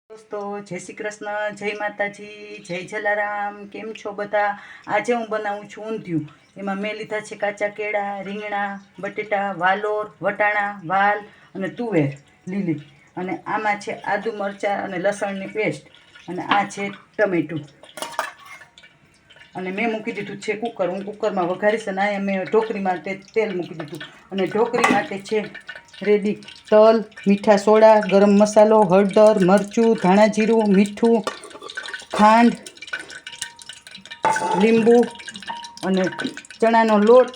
દોસ્તો, જય શ્રી કૃષ્ણ, જય માતાજી, જય જલારામ. કેમ છો બધા? આજે હું બનાવું છું ઊંધિયું. એમાં મેં લીધા છે કાચા કેળા, રીંગણા, બટેટા, વાલોર, વટાણા, વાલ અને તુવેર લીલી. અને આમાં છે આદુ, મરચાં અને લસણની પેસ્ટ. અને આ છે ટમેટું. અને મેં મૂકી દીધું છે કુકર. હું કુકરમાં વઘારીશ. અને અહીંયા મેં ઢોકળી માટે તેલ મૂકી દીધું. અને ઢોકળી માટે છે રેડી તલ, મીઠા સોડા, ગરમ મસાલો, હળદર, મરચું, ધાણા જીરું, મીઠું, ખાંડ, લીંબુ અને ચણાનો લોટ,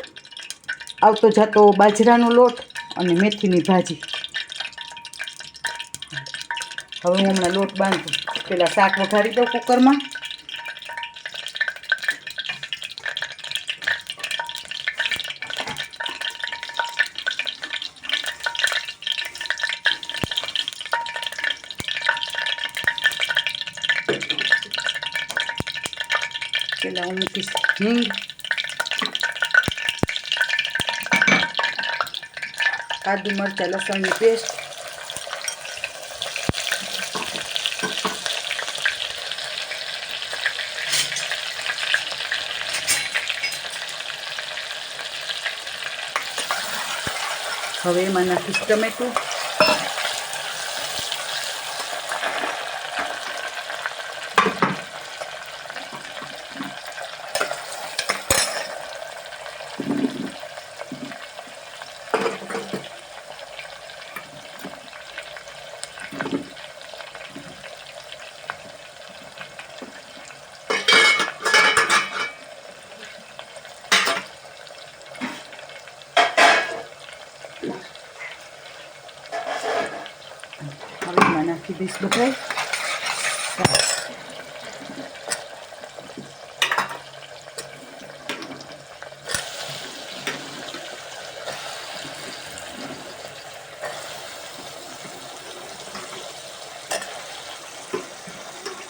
આવતો જાતો બાજરાનો લોટ અને મેથીની ભાજી. હવે હું હમણાં લોટ બાંધું. પહેલાં શાક વઘારી દઉં કુકરમાં. પહેલાં હું મૂકીશ હિંગ, આદુ મરચાં લસણની પેસ્ટ, હવે એમાં નાખીશ ટમેટું, હવે એમાં નાખી દઈશ બધાય.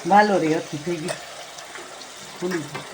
વાલોરી હતી થઈ ગઈ, ભૂલી ગઈ.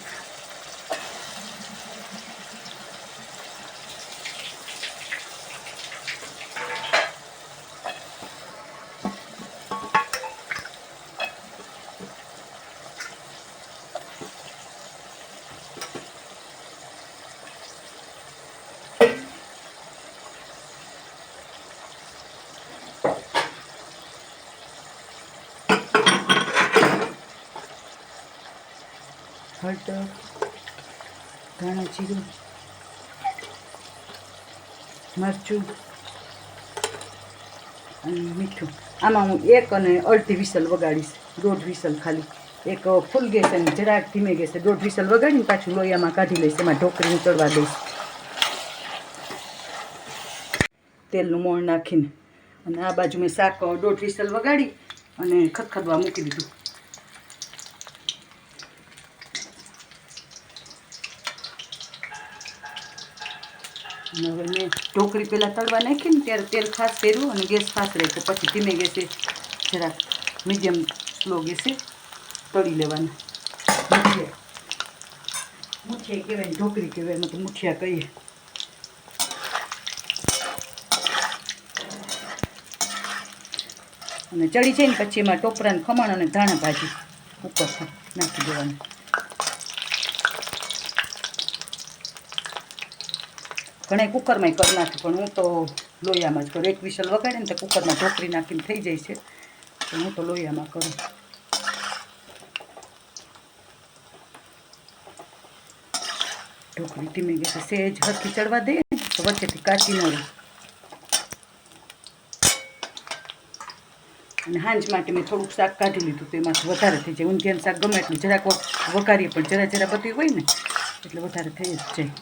હળદર, ધાણા જીરું, મરચું અને મીઠું. આમાં હું 1 અને અડધી વિસલ વગાડીશ. 1.5 વિસલ ખાલી. એક ફૂલ ગેસ અને જરાક ધીમે ગેસે 1.5 વિસલ વગાડીને પાછું લોહીયામાં કાઢી લઈશ. એમાં ઢોકળીને ચડવા દઈશ તેલનું મોણ નાખીને. અને આ બાજુ મેં શાક 1.5 વિસલ વગાડી અને ખદખદવા મૂકી દીધું. અને હવે મેં ઢોકળી પહેલાં તળવા નાખી ને ત્યારે તેલ ખાસ કર્યું અને ગેસ ફાસ રાખ્યો. પછી ધીમે ગેસે જરાક મીડિયમ સ્લો ગેસે તળી લેવાના. મુઠિયા કહેવાય, ઢોકળી કહેવાય, એમાં તો મુઠિયા કહીએ. અને ચડી જાય ને પછી એમાં ટોપરાને ખમણ અને ધાણા ભાજી ઉપરથી નાખી દેવાનું. ઘણા કુકરમાં કરી નાખે, પણ હું તો લોહીયામાં જ કરું. 1 વિસલ વગાડે ને તો કુકરમાં ઢોકળી નાખીને થઈ જાય છે, તો હું તો લોહીયામાં કરું. ઢોકળી ધીમે ગેસે સહેજ હરખી ચડવા દઈએ ને તો વચ્ચેથી કાચી ન રહે. અને હાંજ માટે મેં થોડુંક શાક કાઢી લીધું, તો એમાંથી વધારે થઈ જાય. ઊંધિયાનું શાક ગમે એટલું જરાક વઘારીએ પણ જરા જરા બધી હોય ને એટલે વધારે થઈ જ જાય.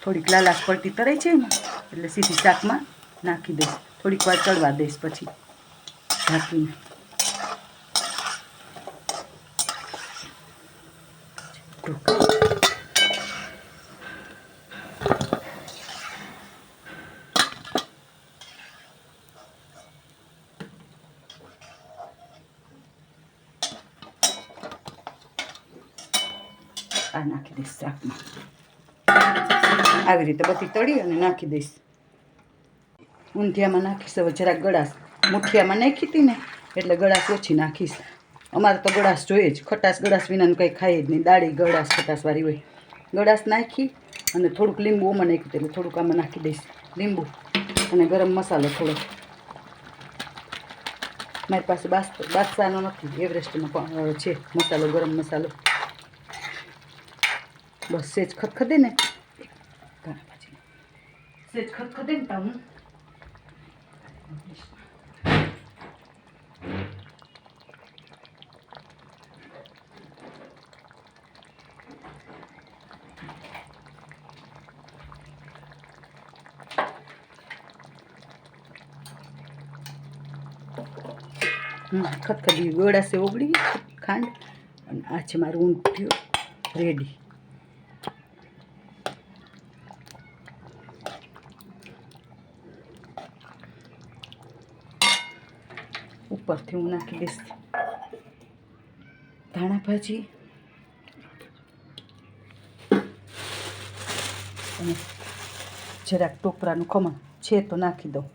થોડીક લાલાશ પડતી તરાઈ છે ને એટલે સીધી શાકમાં નાખી દઈશ. થોડીક વાર ચડવા દઈશ પછી ઢાંકીને. આ નાખી દઈશ શાકમાં. આવી રીતે બધી તળી અને નાખી દઈશ. ઊંધિયામાં નાખીશ હવે જરાક ગળાશ. મુઠિયામાં નાખી હતી ને એટલે ગળાશ ઓછી નાખીશ. અમારે તો ગળાશ જોઈએ જ, ખટાશ ગળાશ વિનાનું કંઈ ખાઈએ જ નહીં. દાળી ગળાશ ખટાશવાળી હોય. ગળાશ નાખી અને થોડુંક લીંબુ ઓમાં નાખ્યું એટલે થોડુંક આમાં નાખી દઈશ લીંબુ અને ગરમ મસાલો થોડો. મારી પાસે બાદશાહનો નથી, એવરેસ્ટનો પણ છે મસાલો, ગરમ મસાલો. બસ સેજ ખદખદે ને સેજ ખદખદે ને હું ખદખદી ગળાશે ઓગળી ખાંડ અને આ છે મારું ઊંધિયું રેડી. ઉપરથી હું નાખી દઈશ ધાણા ભાજી અને જરાક ટોપરાનું ખમણ છે તો નાખી દઉં.